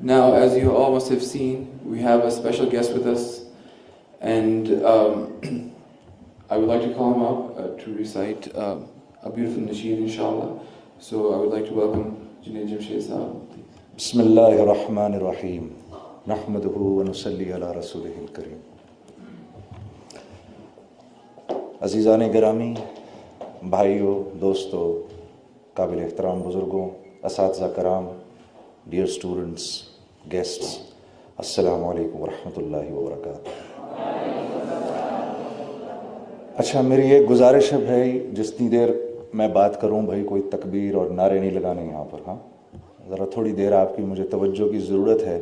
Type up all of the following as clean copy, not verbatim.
Now, as you all must have seen, we have a special guest with us, and I would like to call him up to recite a beautiful nasheed, inshallah. So I would like to welcome Junaid Jamshed Sahab. Bismillahirrahmanirrahim. Nahmaduhu wa nusalli ala rasulihil kareem. عزیزان گرامی، بھائیوں، دوستوں، قابل احترام بزرگوں، اساتذہ کرام، dear students, guests, السلام علیکم ورحمۃ اللہ وبرکاتہ۔ اچھا، میری ایک گزارش ہے بھائی، جتنی دیر میں بات کروں بھائی کوئی تکبیر اور نعرے نہیں لگانے یہاں پر، ہاں ذرا تھوڑی دیر آپ کی مجھے توجہ کی ضرورت ہے،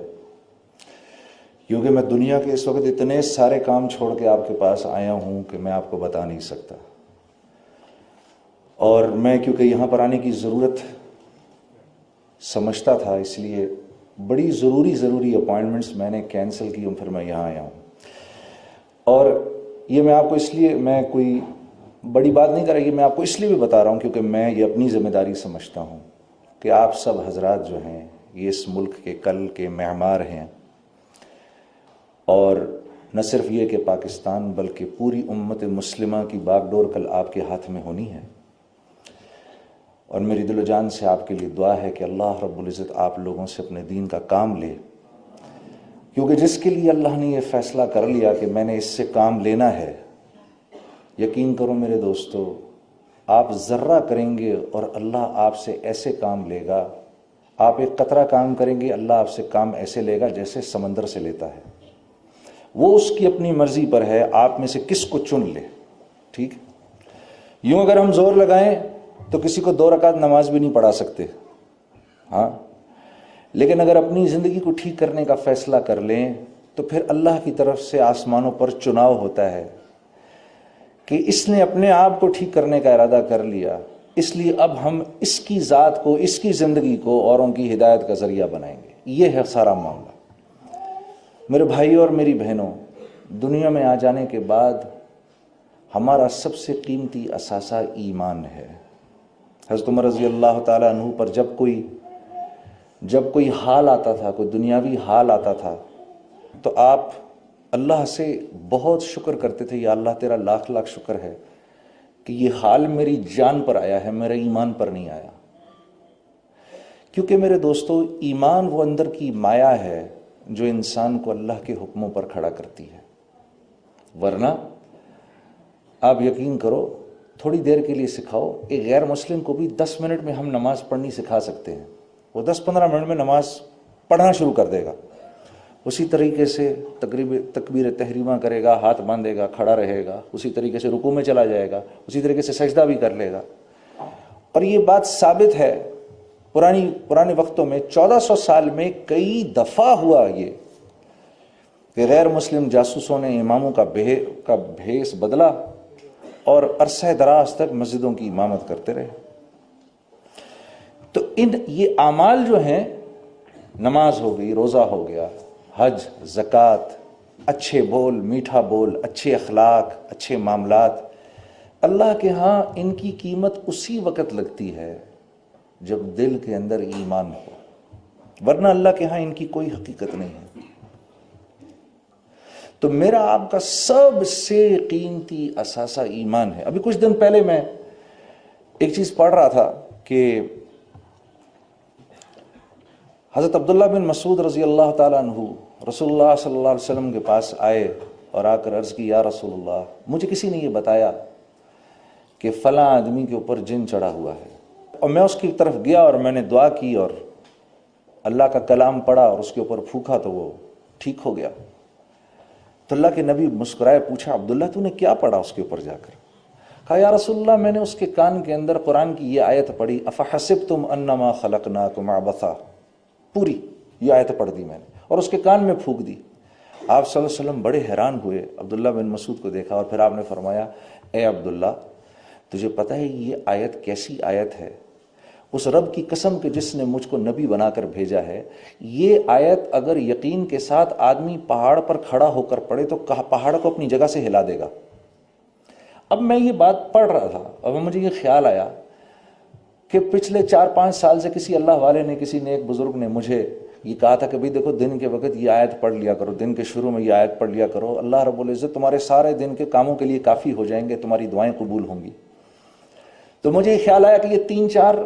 کیونکہ میں دنیا کے اس وقت اتنے سارے کام چھوڑ کے آپ کے پاس آیا ہوں کہ میں آپ کو بتا نہیں سکتا، اور میں کیونکہ یہاں پر آنے کی ضرورت سمجھتا تھا، اس لیے بڑی ضروری اپوائنٹمنٹس میں نے کینسل کی، پھر میں یہاں آیا ہوں۔ اور یہ میں آپ کو اس لیے، میں کوئی بڑی بات نہیں کر رہا، یہ میں آپ کو اس لیے بھی بتا رہا ہوں کیونکہ میں یہ اپنی ذمہ داری سمجھتا ہوں کہ آپ سب حضرات جو ہیں یہ اس ملک کے کل کے معمار ہیں، اور نہ صرف یہ کہ پاکستان بلکہ پوری امت مسلمہ کی باغ ڈور کل آپ کے ہاتھ میں ہونی ہے، اور میری دل و جان سے آپ کے لیے دعا ہے کہ اللہ رب العزت آپ لوگوں سے اپنے دین کا کام لے، کیونکہ جس کے لیے اللہ نے یہ فیصلہ کر لیا کہ میں نے اس سے کام لینا ہے، یقین کرو میرے دوستو، آپ ذرہ کریں گے اور اللہ آپ سے ایسے کام لے گا، آپ ایک قطرہ کام کریں گے، اللہ آپ سے کام ایسے لے گا جیسے سمندر سے لیتا ہے۔ وہ اس کی اپنی مرضی پر ہے آپ میں سے کس کو چن لے، ٹھیک؟ یوں اگر ہم زور لگائیں تو کسی کو 2 رکعت نماز بھی نہیں پڑھا سکتے، ہاں، لیکن اگر اپنی زندگی کو ٹھیک کرنے کا فیصلہ کر لیں تو پھر اللہ کی طرف سے آسمانوں پر چناؤ ہوتا ہے کہ اس نے اپنے آپ کو ٹھیک کرنے کا ارادہ کر لیا، اس لیے اب ہم اس کی ذات کو، اس کی زندگی کو اوروں کی ہدایت کا ذریعہ بنائیں گے۔ یہ ہے سارا معاملہ۔ میرے بھائیوں اور میری بہنوں، دنیا میں آ جانے کے بعد ہمارا سب سے قیمتی اثاثہ ایمان ہے۔ حضرت عمر رضی اللہ تعالیٰ عنہ پر جب کوئی حال آتا تھا، کوئی دنیاوی حال آتا تھا، تو آپ اللہ سے بہت شکر کرتے تھے، یا اللہ تیرا لاکھ لاکھ شکر ہے کہ یہ حال میری جان پر آیا ہے، میرے ایمان پر نہیں آیا۔ کیونکہ میرے دوستو، ایمان وہ اندر کی مایا ہے جو انسان کو اللہ کے حکموں پر کھڑا کرتی ہے، ورنہ آپ یقین کرو، تھوڑی دیر کے لیے سکھاؤ، ایک غیر مسلم کو بھی 10 منٹ میں ہم نماز پڑھنی سکھا سکتے ہیں، وہ 10-15 منٹ میں نماز پڑھنا شروع کر دے گا، اسی طریقے سے تکبیر تحریمہ کرے گا، ہاتھ باندھے گا، کھڑا رہے گا، اسی طریقے سے رکوع میں چلا جائے گا، اسی طریقے سے سجدہ بھی کر لے گا۔ اور یہ بات ثابت ہے، پرانے وقتوں میں 1400 سال میں کئی دفعہ ہوا یہ کہ غیر مسلم جاسوسوں نے اماموں کا بھیس بدلا اور عرصہ دراز تک مسجدوں کی امامت کرتے رہے۔ تو یہ اعمال جو ہیں، نماز ہو گئی، روزہ ہو گیا، حج، زکوٰۃ، اچھے بول، میٹھا بول، اچھے اخلاق، اچھے معاملات، اللہ کے ہاں ان کی قیمت اسی وقت لگتی ہے جب دل کے اندر ایمان ہو، ورنہ اللہ کے ہاں ان کی کوئی حقیقت نہیں ہے۔ تو میرا آپ کا سب سے قیمتی اثاثہ ایمان ہے۔ ابھی کچھ دن پہلے میں ایک چیز پڑھ رہا تھا کہ حضرت عبداللہ بن مسعود رضی اللہ تعالیٰ عنہ رسول اللہ صلی اللہ علیہ وسلم کے پاس آئے اور آ کر عرض کی، یا رسول اللہ، مجھے کسی نے یہ بتایا کہ فلاں آدمی کے اوپر جن چڑھا ہوا ہے، اور میں اس کی طرف گیا اور میں نے دعا کی اور اللہ کا کلام پڑھا اور اس کے اوپر پھونکا تو وہ ٹھیک ہو گیا۔ تو اللہ کے نبی مسکرائے، پوچھا، عبداللہ تو نے کیا پڑھا اس کے اوپر جا کر؟ کہا، یا رسول اللہ، میں نے اس کے کان کے اندر قرآن کی یہ آیت پڑھی، افحسبتم انما خلقناکم عبثا، پوری یہ آیت پڑھ دی میں نے اور اس کے کان میں پھونک دی۔ آپ صلی اللہ علیہ وسلم بڑے حیران ہوئے، عبداللہ بن مسعود کو دیکھا اور پھر آپ نے فرمایا، اے عبداللہ، تجھے پتہ ہے یہ آیت کیسی آیت ہے؟ اس رب کی قسم کہ جس نے مجھ کو نبی بنا کر بھیجا ہے، یہ آیت اگر یقین کے ساتھ آدمی پہاڑ پر کھڑا ہو کر پڑھے تو پہاڑ کو اپنی جگہ سے ہلا دے گا۔ اب میں یہ بات پڑھ رہا تھا اور مجھے یہ خیال آیا کہ پچھلے 4-5 سال سے کسی اللہ والے نے، کسی نیک بزرگ نے مجھے یہ کہا تھا کہ بھئی دیکھو دن کے وقت یہ آیت پڑھ لیا کرو، دن کے شروع میں یہ آیت پڑھ لیا کرو، اللہ رب العزت تمہارے سارے دن کے کاموں کے لیے کافی ہو جائیں گے، تمہاری دعائیں قبول ہوں گی۔ تو مجھے خیال آیا کہ یہ 3-4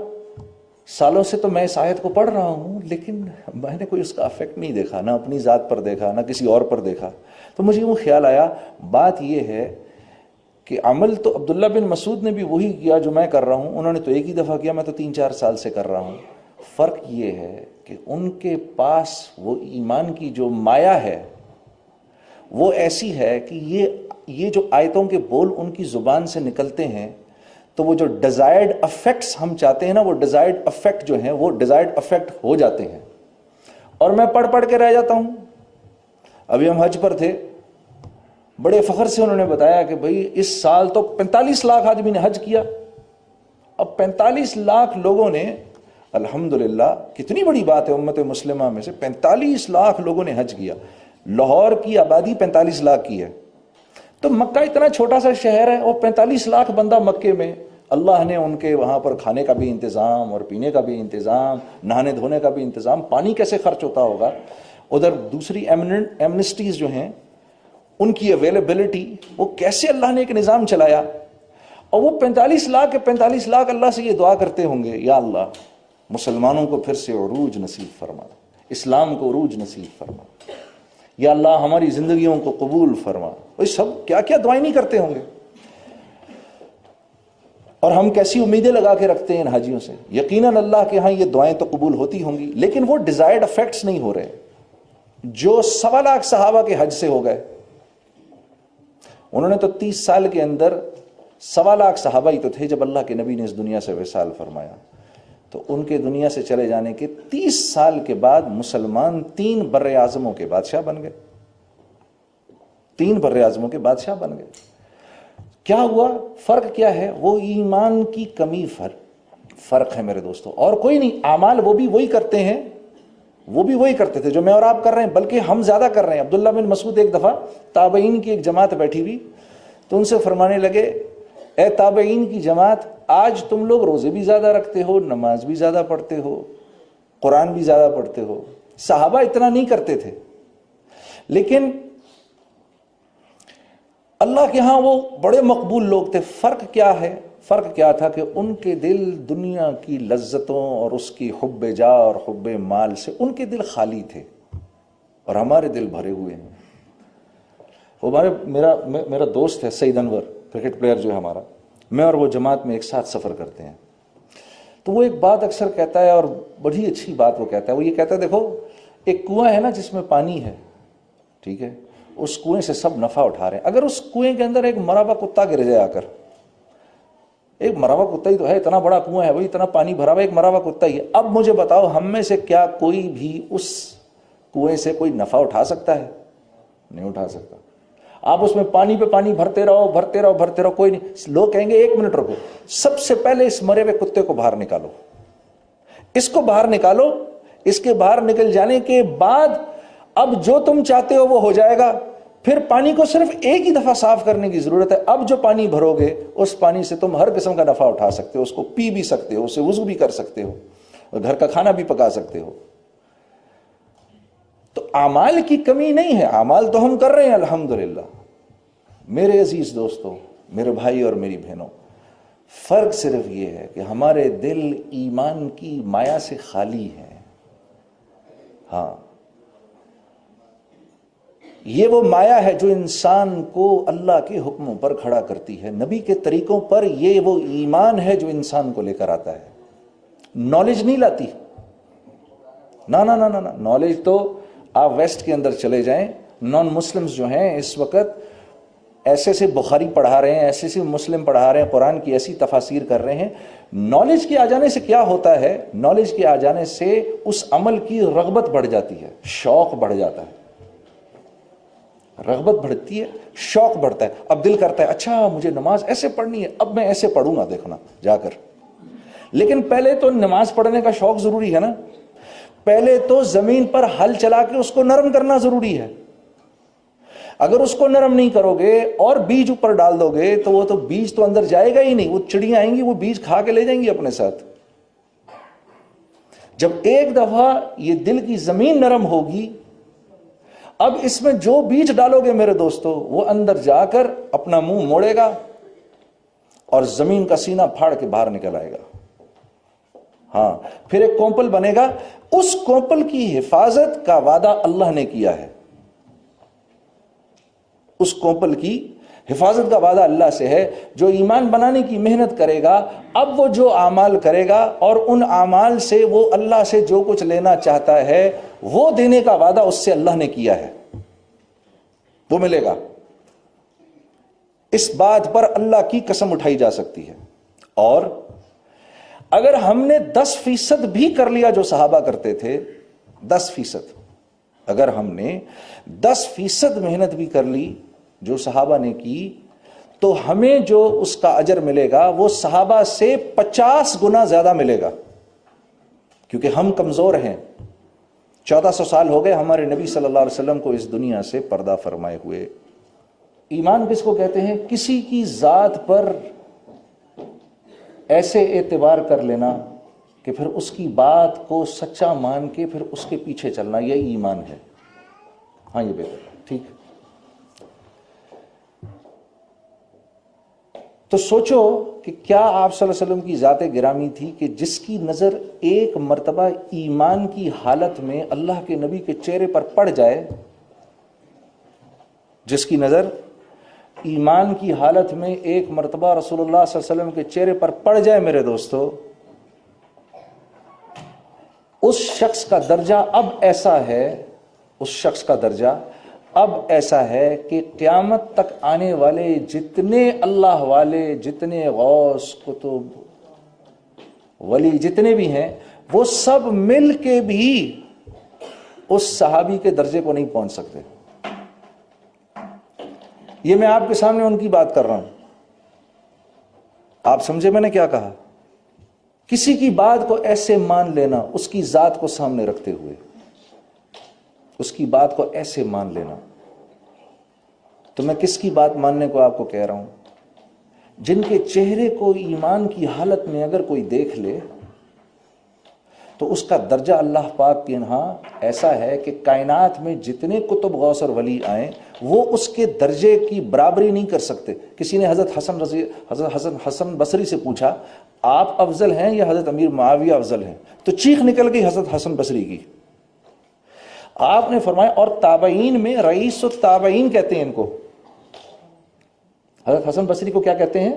سالوں سے تو میں اس آیت کو پڑھ رہا ہوں، لیکن میں نے کوئی اس کا افیکٹ نہیں دیکھا، نہ اپنی ذات پر دیکھا، نہ کسی اور پر دیکھا۔ تو مجھے وہ خیال آیا بات یہ ہے کہ عمل تو عبداللہ بن مسعود نے بھی وہی کیا جو میں کر رہا ہوں، انہوں نے تو ایک ہی دفعہ کیا، میں تو 3-4 سال سے کر رہا ہوں۔ فرق یہ ہے کہ ان کے پاس وہ ایمان کی جو مایا ہے وہ ایسی ہے کہ یہ جو آیتوں کے بول ان کی زبان سے نکلتے ہیں تو وہ جو ڈیزائرڈ افیکٹس ہم چاہتے ہیں نا، وہ ڈیزائرڈ افیکٹ جو ہیں وہ ڈیزائرڈ افیکٹ ہو جاتے ہیں۔ اور میں پڑھ پڑھ کے رہ جاتا ہوں۔ ابھی ہم حج پر تھے، بڑے فخر سے انہوں نے بتایا کہ بھئی اس سال تو 45 لاکھ آدمی نے حج کیا۔ اب 45 لاکھ لوگوں نے، الحمدللہ کتنی بڑی بات ہے، امت مسلمہ میں سے 45 لاکھ لوگوں نے حج کیا۔ لاہور کی آبادی 45 لاکھ کی ہے، تو مکہ اتنا چھوٹا سا شہر ہے اور 45 لاکھ بندہ مکے میں، اللہ نے ان کے وہاں پر کھانے کا بھی انتظام اور پینے کا بھی انتظام، نہانے دھونے کا بھی انتظام، پانی کیسے خرچ ہوتا ہوگا، ادھر دوسری ایمنسٹیز جو ہیں ان کی اویلیبلٹی، وہ کیسے اللہ نے ایک نظام چلایا۔ اور وہ 45 لاکھ کے 45 لاکھ اللہ سے یہ دعا کرتے ہوں گے، یا اللہ مسلمانوں کو پھر سے عروج نصیب فرما، اسلام کو عروج نصیب فرما، یا اللہ ہماری زندگیوں کو قبول فرما۔ وہ سب کیا کیا دعائیں نہیں کرتے ہوں گے، اور ہم کیسی امیدیں لگا کے رکھتے ہیں ان حاجیوں سے۔ یقیناً اللہ کے ہاں یہ دعائیں تو قبول ہوتی ہوں گی، لیکن وہ ڈیزائرڈ افیکٹس نہیں ہو رہے جو 1.25 لاکھ صحابہ کے حج سے ہو گئے۔ انہوں نے تو 30 سال کے اندر 1.25 لاکھ صحابہ ہی تو تھے جب اللہ کے نبی نے اس دنیا سے وصال فرمایا۔ تو ان کے دنیا سے چلے جانے کے 30 سال کے بعد مسلمان 3 بر اعظموں کے بادشاہ بن گئے، 3 بر اعظموں کے بادشاہ بن گئے۔ کیا ہوا؟ فرق کیا ہے؟ وہ ایمان کی کمی فرق ہے میرے دوستو، اور کوئی نہیں۔ اعمال وہ بھی وہی کرتے ہیں، وہ بھی وہی کرتے تھے جو میں اور آپ کر رہے ہیں، بلکہ ہم زیادہ کر رہے ہیں۔ عبداللہ بن مسعود ایک دفعہ تابعین کی ایک جماعت بیٹھی ہوئی، تو ان سے فرمانے لگے، اے تابعین کی جماعت، آج تم لوگ روزے بھی زیادہ رکھتے ہو، نماز بھی زیادہ پڑھتے ہو، قرآن بھی زیادہ پڑھتے ہو۔ صحابہ اتنا نہیں کرتے تھے، لیکن اللہ کے ہاں وہ بڑے مقبول لوگ تھے۔ فرق کیا ہے؟ فرق کیا تھا کہ ان کے دل دنیا کی لذتوں اور اس کی حب جا اور حب مال سے ان کے دل خالی تھے، اور ہمارے دل بھرے ہوئے ہیں۔ میرا دوست ہے سعید انور، کرکٹ پلیئر جو ہے ہمارا، میں اور وہ جماعت میں ایک ساتھ سفر کرتے ہیں، تو وہ ایک بات اکثر کہتا ہے، اور بڑی اچھی بات وہ کہتا ہے۔ وہ یہ کہتا ہے، دیکھو ایک کنواں ہے نا جس میں پانی ہے، ٹھیک ہے، اس کنویں سے سب نفع اٹھا رہے ہیں، اگر اس کنویں کے اندر ایک مرا ہوا کتا گر جائے آ کر، ایک مرا ہوا کتا ہی تو ہے، اتنا بڑا کنواں ہے وہی، اتنا پانی بھرا ہوا، ایک مرا ہوا کتا ہی ہے، اب مجھے بتاؤ ہم میں سے کیا کوئی بھی اس کنویں سے کوئی نفع اٹھا سکتا ہے؟ نہیں اٹھا سکتا۔ آپ اس میں پانی پہ پانی بھرتے رہو بھرتے رہو بھرتے رہو، کوئی نہیں۔ لوگ کہیں گے 1 منٹ رکو، سب سے پہلے اس مرے ہوئے کتے کو باہر نکالو، اس کو باہر نکالو، اس کے باہر نکل جانے کے بعد اب جو تم چاہتے ہو وہ ہو جائے گا۔ پھر پانی کو صرف ایک ہی دفعہ صاف کرنے کی ضرورت ہے۔ اب جو پانی بھرو گے اس پانی سے تم ہر قسم کا نفع اٹھا سکتے ہو، اس کو پی بھی سکتے ہو، اسے وضو بھی کر سکتے ہو، اور گھر کا کھانا بھی پکا سکتے ہو۔ تو اعمال کی کمی نہیں ہے، اعمال تو ہم کر رہے ہیں الحمدللہ۔ میرے عزیز دوستو، میرے بھائی اور میری بہنوں، فرق صرف یہ ہے کہ ہمارے دل ایمان کی مایا سے خالی ہیں۔ ہاں، یہ وہ مایا ہے جو انسان کو اللہ کے حکموں پر کھڑا کرتی ہے، نبی کے طریقوں پر۔ یہ وہ ایمان ہے جو انسان کو لے کر آتا ہے، نالج نہیں لاتی۔ نہ نالج تو آپ ویسٹ کے اندر چلے جائیں، نان مسلمز جو ہیں اس وقت ایسے سے بخاری پڑھا رہے ہیں، ایسے سے مسلم پڑھا رہے ہیں، قرآن کی ایسی تفاسیر کر رہے ہیں۔ نالج کے آ جانے سے کیا ہوتا ہے؟ نالج کے آ جانے سے اس عمل کی رغبت بڑھ جاتی ہے، شوق بڑھ جاتا ہے، رغبت بڑھتی ہے، شوق بڑھتا ہے۔ اب دل کرتا ہے اچھا مجھے نماز ایسے پڑھنی ہے، اب میں ایسے پڑھوں گا، دیکھنا جا کر۔ لیکن پہلے تو نماز پڑھنے کا شوق ضروری ہے نا، پہلے تو زمین پر ہل چلا کے اس کو نرم کرنا ضروری ہے۔ اگر اس کو نرم نہیں کرو گے اور بیج اوپر ڈال دو گے تو وہ تو بیج تو اندر جائے گا ہی نہیں، وہ چڑیاں آئیں گی وہ بیج کھا کے لے جائیں گی اپنے ساتھ۔ جب ایک دفعہ یہ دل کی زمین نرم ہوگی، اب اس میں جو بیج ڈالو گے میرے دوستو، وہ اندر جا کر اپنا منہ موڑے گا اور زمین کا سینہ پھاڑ کے باہر نکل آئے گا. ہاں، پھر ایک کومپل بنے گا. اس کومپل کی حفاظت کا وعدہ اللہ نے کیا ہے. اس کومپل کی حفاظت کا وعدہ اللہ سے ہے. جو ایمان بنانے کی محنت کرے گا، اب وہ جو اعمال کرے گا اور ان اعمال سے وہ اللہ سے جو کچھ لینا چاہتا ہے وہ دینے کا وعدہ اس سے اللہ نے کیا ہے، وہ ملے گا. اس بات پر اللہ کی قسم اٹھائی جا سکتی ہے. اور اگر ہم نے 10% بھی کر لیا جو صحابہ کرتے تھے، 10%، اگر ہم نے 10% محنت بھی کر لی جو صحابہ نے کی، تو ہمیں جو اس کا اجر ملے گا وہ صحابہ سے 50 گنا زیادہ ملے گا. کیونکہ ہم کمزور ہیں. 1400 سال ہو گئے ہمارے نبی صلی اللہ علیہ وسلم کو اس دنیا سے پردہ فرمائے ہوئے. ایمان کس کو کہتے ہیں؟ کسی کی ذات پر ایسے اعتبار کر لینا کہ پھر اس کی بات کو سچا مان کے پھر اس کے پیچھے چلنا، یہ ایمان ہے. ہاں یہ بہتر ہے. ٹھیک. تو سوچو کہ کیا آپ صلی اللہ علیہ وسلم کی ذات گرامی تھی کہ جس کی نظر ایک مرتبہ ایمان کی حالت میں اللہ کے نبی کے چہرے پر پڑ جائے، جس کی نظر ایمان کی حالت میں ایک مرتبہ رسول اللہ صلی اللہ علیہ وسلم کے چہرے پر پڑ جائے میرے دوستو، اس شخص کا درجہ اب ایسا ہے، اس شخص کا درجہ اب ایسا ہے کہ قیامت تک آنے والے جتنے اللہ والے، جتنے غوث، کتب، ولی جتنے بھی ہیں، وہ سب مل کے بھی اس صحابی کے درجے کو نہیں پہنچ سکتے. یہ میں آپ کے سامنے ان کی بات کر رہا ہوں. آپ سمجھے میں نے کیا کہا؟ کسی کی بات کو ایسے مان لینا، اس کی ذات کو سامنے رکھتے ہوئے اس کی بات کو ایسے مان لینا. تو میں کس کی بات ماننے کو آپ کو کہہ رہا ہوں؟ جن کے چہرے کو ایمان کی حالت میں اگر کوئی دیکھ لے تو اس کا درجہ اللہ پاک کے یہاں ایسا ہے کہ کائنات میں جتنے کتب، غوث اور ولی آئیں وہ اس کے درجے کی برابری نہیں کر سکتے. کسی نے حضرت حسن بصری سے پوچھا، آپ افضل ہیں یا حضرت امیر معاویہ افضل ہیں؟ تو چیخ نکل گئی حضرت حسن بصری کی. آپ نے فرمایا، اور تابعین میں رئیس التابعین کہتے ہیں ان کو. حضرت حسن بصری کو کیا کہتے ہیں؟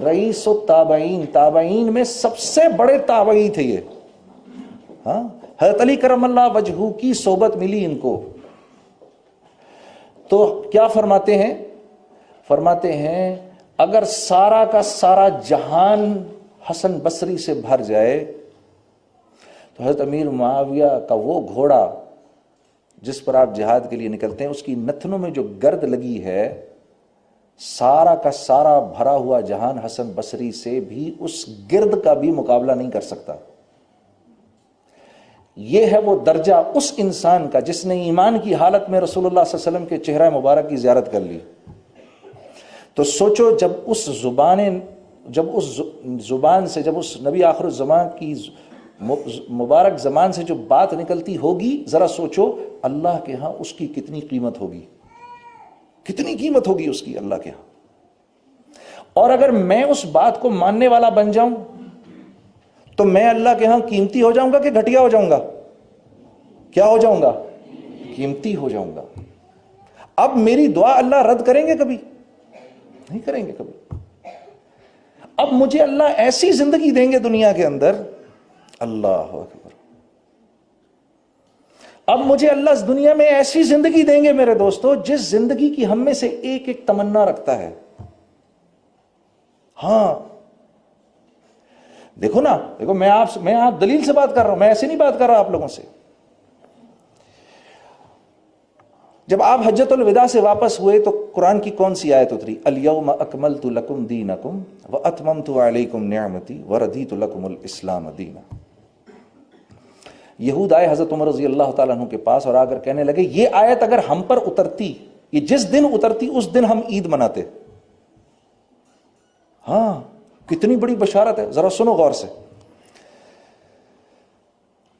رئیس التابعین. تابعین میں سب سے بڑے تابعی تھے یہ. ہاں، حضرت علی کرم اللہ وجہہ کی صحبت ملی ان کو. تو کیا فرماتے ہیں؟ فرماتے ہیں اگر سارا کا سارا جہان حسن بصری سے بھر جائے تو حضرت امیر معاویہ کا وہ گھوڑا جس پر آپ جہاد کے لیے نکلتے ہیں، اس کی نتنوں میں جو گرد لگی ہے، سارا کا سارا بھرا ہوا جہان حسن بصری سے بھی اس گرد کا بھی مقابلہ نہیں کر سکتا. یہ ہے وہ درجہ اس انسان کا جس نے ایمان کی حالت میں رسول اللہ صلی اللہ علیہ وسلم کے چہرہ مبارک کی زیارت کر لی. تو سوچو جب اس زبان سے جب اس نبی آخر الزمان کی مبارک زمان سے جو بات نکلتی ہوگی، ذرا سوچو اللہ کے ہاں اس کی کتنی قیمت ہوگی، کتنی قیمت ہوگی اس کی اللہ کے ہاں. اور اگر میں اس بات کو ماننے والا بن جاؤں تو میں اللہ کے ہاں قیمتی ہو جاؤں گا کہ گھٹیا ہو جاؤں گا؟ کیا ہو جاؤں گا؟ قیمتی ہو جاؤں گا. اب میری دعا اللہ رد کریں گے؟ کبھی نہیں کریں گے کبھی. اب مجھے اللہ ایسی زندگی دیں گے دنیا کے اندر، اللہ اکبر، اب مجھے اللہ اس دنیا میں ایسی زندگی دیں گے میرے دوستو جس زندگی کی ہم میں سے ایک ایک تمنا رکھتا ہے. ہاں دیکھو نا، دیکھو میں آپ دلیل سے بات کر رہا ہوں، میں ایسے نہیں بات کر رہا آپ لوگوں سے. جب آپ حجۃ الوداع سے واپس ہوئے تو قرآن کی کون سی آیت اتری؟ الیوم اکملت لکم دینکم واتممت علیکم نعمتی ورضیت لکم الاسلام دینا. یہود آئے حضرت عمر رضی اللہ تعالیٰ عنہ کے پاس اور آ کر کہنے لگے یہ آیت اگر ہم پر اترتی، یہ جس دن اترتی اس دن ہم عید مناتے. ہاں کتنی بڑی بشارت ہے، ذرا سنو غور سے.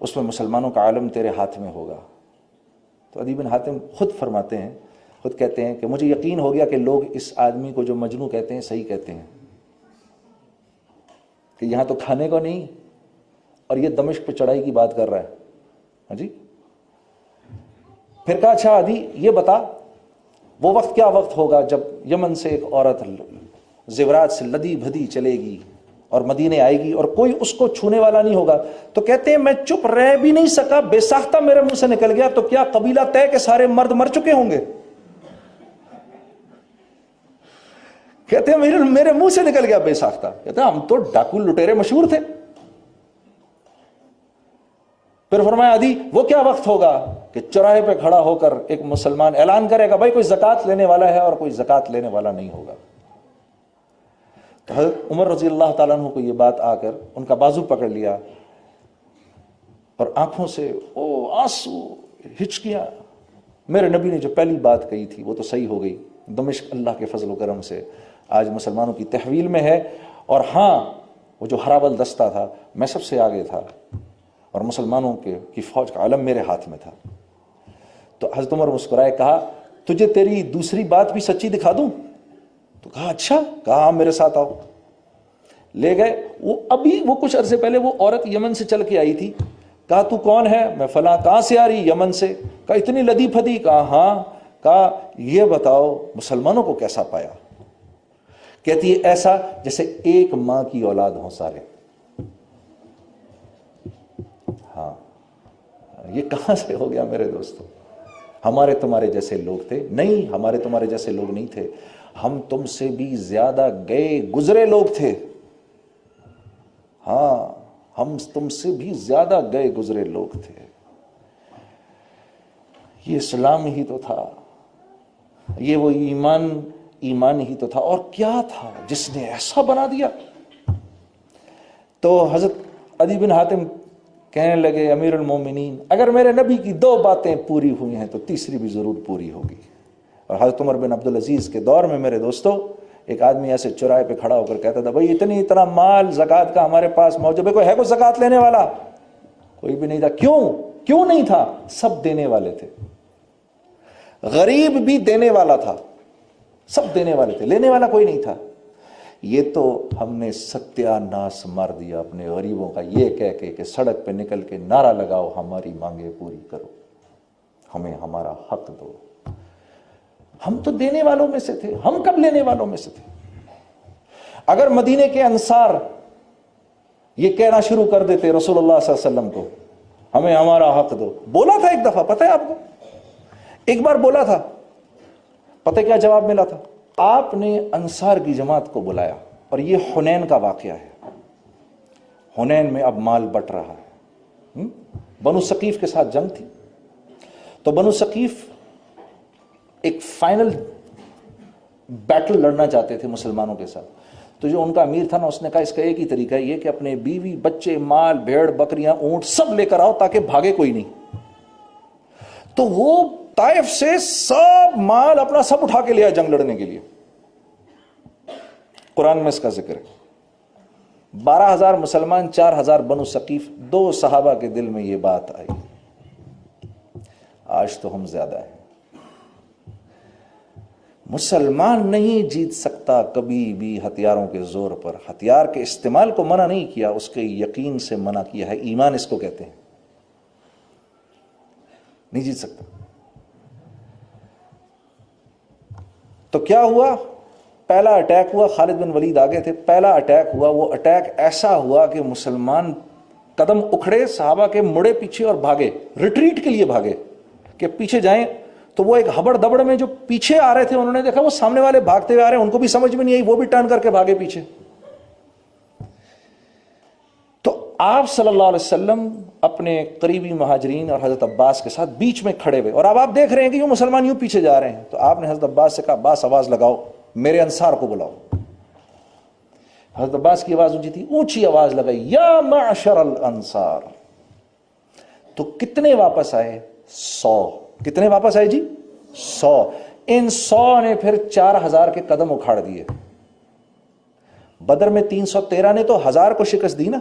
اس میں مسلمانوں کا عالم تیرے ہاتھ میں ہوگا. تو عدی بن حاتم خود فرماتے ہیں، خود کہتے ہیں کہ مجھے یقین ہو گیا کہ لوگ اس آدمی کو جو مجنون کہتے ہیں صحیح کہتے ہیں، کہ یہاں تو کھانے کو نہیں اور یہ دمشق پہ چڑھائی کی بات کر رہا ہے. ہاں جی. پھر کہا اچھا عدی یہ بتا وہ وقت کیا وقت ہوگا جب یمن سے ایک عورت زیورات سے لدی بھدی چلے گی اور مدینے آئے گی اور کوئی اس کو چھونے والا نہیں ہوگا. تو کہتے ہیں میں چپ رہ بھی نہیں سکا، بے ساختہ میرے منہ سے نکل گیا، تو کیا قبیلہ طے کے سارے مرد مر چکے ہوں گے؟ کہتے ہیں میرے منہ سے نکل گیا بے ساختہ. کہتے ہیں ہم تو ڈاکو لٹیرے مشہور تھے. پھر فرمایا عدی وہ کیا وقت ہوگا کہ چوراہے پہ کھڑا ہو کر ایک مسلمان اعلان کرے گا بھائی کوئی زکوٰۃ لینے والا ہے اور کوئی زکوٰۃ لینے والا نہیں ہوگا. تو حضرت عمر رضی اللہ تعالیٰ عنہ کو یہ بات آ کر ان کا بازو پکڑ لیا اور آنکھوں سے آنسو ہچکیاں. میرے نبی نے جو پہلی بات کہی تھی وہ تو صحیح ہو گئی. دمشق اللہ کے فضل و کرم سے آج مسلمانوں کی تحویل میں ہے. اور ہاں وہ جو ہراول دستہ تھا میں سب سے آگے تھا اور مسلمانوں کی فوج کا علم میرے ہاتھ میں تھا. تو حضرت عمر مسکرائے، کہا تجھے تیری دوسری بات بھی سچی دکھا دوں؟ تو کہا اچھا. کہا ہاں میرے ساتھ آؤ. لے گئے. وہ کچھ عرصے پہلے وہ عورت یمن سے چل کے آئی تھی. کہا تو کون ہے؟ میں فلاں. کہاں سے آ رہی؟ یمن سے. کہا اتنی لدی پھدی؟ کہا ہاں. کہا یہ بتاؤ مسلمانوں کو کیسا پایا؟ کہتی ہے ایسا جیسے ایک ماں کی اولاد ہوں سارے. ہاں یہ کہاں سے ہو گیا میرے دوستو؟ ہمارے تمہارے جیسے لوگ تھے؟ نہیں، ہمارے تمہارے جیسے لوگ نہیں تھے. ہم تم سے بھی زیادہ گئے گزرے لوگ تھے. ہاں ہم تم سے بھی زیادہ گئے گزرے لوگ تھے. یہ اسلام ہی تو تھا، یہ وہ ایمان ہی تو تھا. اور کیا تھا جس نے ایسا بنا دیا؟ تو حضرت عدی بن حاتم کہنے لگے امیر المومنین اگر میرے نبی کی 2 باتیں پوری ہوئی ہیں تو تیسری بھی ضرور پوری ہوگی. اور حضرت عمر بن عبدالعزیز کے دور میں میرے دوستو ایک آدمی ایسے چوراہے پہ کھڑا ہو کر کہتا تھا بھائی اتنا مال زکوٰۃ کا ہمارے پاس موجود ہے، کوئی زکوٰۃ لینے والا؟ کوئی بھی نہیں تھا. کیوں نہیں تھا؟ سب دینے والے تھے. غریب بھی دینے والا تھا، سب دینے والے تھے، لینے والا کوئی نہیں تھا. یہ تو ہم نے ستیہ ناس مار دیا اپنے غریبوں کا یہ کہہ کے کہ سڑک پہ نکل کے نعرہ لگاؤ ہماری مانگیں پوری کرو، ہمیں ہمارا حق دو. ہم تو دینے والوں میں سے تھے، ہم کب لینے والوں میں سے تھے؟ اگر مدینے کے انصار یہ کہنا شروع کر دیتے رسول اللہ صلی اللہ علیہ وسلم کو ہمیں ہمارا حق دو. بولا تھا ایک دفعہ، پتہ ہے آپ کو، ایک بار بولا تھا، پتہ کیا جواب ملا تھا؟ آپ نے انصار کی جماعت کو بلایا اور یہ حنین کا واقعہ ہے. حنین میں اب مال بٹ رہا ہے. بنو ثقیف کے ساتھ جنگ تھی تو بنو ثقیف ایک فائنل بیٹل لڑنا چاہتے تھے مسلمانوں کے ساتھ. تو جو ان کا امیر تھا نا اس نے کہا اس کا ایک ہی طریقہ یہ کہ اپنے بیوی بچے مال بھیڑ بکریاں اونٹ سب لے کر آؤ تاکہ بھاگے کوئی نہیں. تو وہ طائف سے سب مال اپنا سب اٹھا کے لیا جنگ لڑنے کے لیے. قرآن میں اس کا ذکر ہے. 12,000 مسلمان 4,000 بنو ثقیف. 2 صحابہ کے دل میں یہ بات آئی آج تو ہم زیادہ ہیں. مسلمان نہیں جیت سکتا کبھی بھی ہتھیاروں کے زور پر. ہتھیار کے استعمال کو منع نہیں کیا، اس کے یقین سے منع کیا ہے. ایمان اس کو کہتے ہیں. نہیں جیت سکتا. تو کیا ہوا؟ پہلا اٹیک ہوا، خالد بن ولید آگے تھے. پہلا اٹیک ہوا، وہ اٹیک ایسا ہوا کہ مسلمان قدم اکھڑے، صحابہ کے مڑے پیچھے اور بھاگے، ریٹریٹ کے لیے بھاگے کہ پیچھے جائیں. تو وہ ایک ہبڑ دبڑ میں جو پیچھے آ رہے تھے انہوں نے دیکھا وہ سامنے والے بھاگتے ہوئے آ رہے ہیں، ان کو بھی سمجھ میں نہیں آئی، وہ بھی ٹرن کر کے بھاگے پیچھے. تو آپ صلی اللہ علیہ وسلم اپنے قریبی مہاجرین اور حضرت عباس کے ساتھ بیچ میں کھڑے ہوئے اور اب آپ دیکھ رہے ہیں کہ یوں مسلمان یوں پیچھے جا رہے ہیں. تو آپ نے حضرت عباس سے کہا عباس آواز لگاؤ، میرے انصار کو بلاؤ. حضرت عباس کی آواز اونچی تھی، اونچی آواز لگائی یا معشر الانصار. تو کتنے واپس آئے؟ 100. کتنے واپس آئے جی؟ 100. ان 100 نے پھر 4,000 کے قدم اکھاڑ دیے. بدر میں 313 نے تو 1,000 کو شکست دی نا.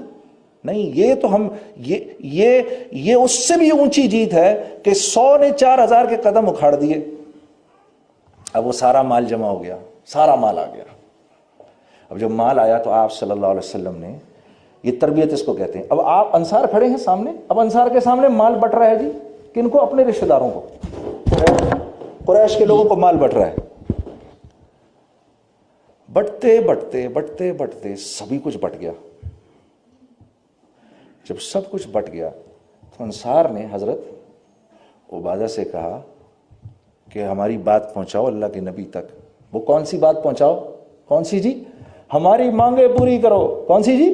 نہیں، یہ تو ہم یہ اس سے بھی اونچی جیت ہے کہ 100 نے 4000 کے قدم اکھاڑ دیے. اب وہ سارا مال جمع ہو گیا، سارا مال آ گیا. اب جب مال آیا تو آپ صلی اللہ علیہ وسلم نے، یہ تربیت اس کو کہتے ہیں. اب آپ انصار کھڑے ہیں سامنے، اب انصار کے سامنے مال بٹ رہا ہے جی. کن کو؟ اپنے رشتہ داروں کو، قریش کے لوگوں کو مال بٹ رہا ہے. بٹتے بٹتے بٹتے بٹتے سبھی کچھ بٹ گیا. جب سب کچھ بٹ گیا تو انصار نے حضرت عبادہ سے کہا کہ ہماری بات پہنچاؤ اللہ کے نبی تک. وہ کون سی بات پہنچاؤ؟ کون سی جی؟ ہماری مانگیں پوری کرو. کون سی جی؟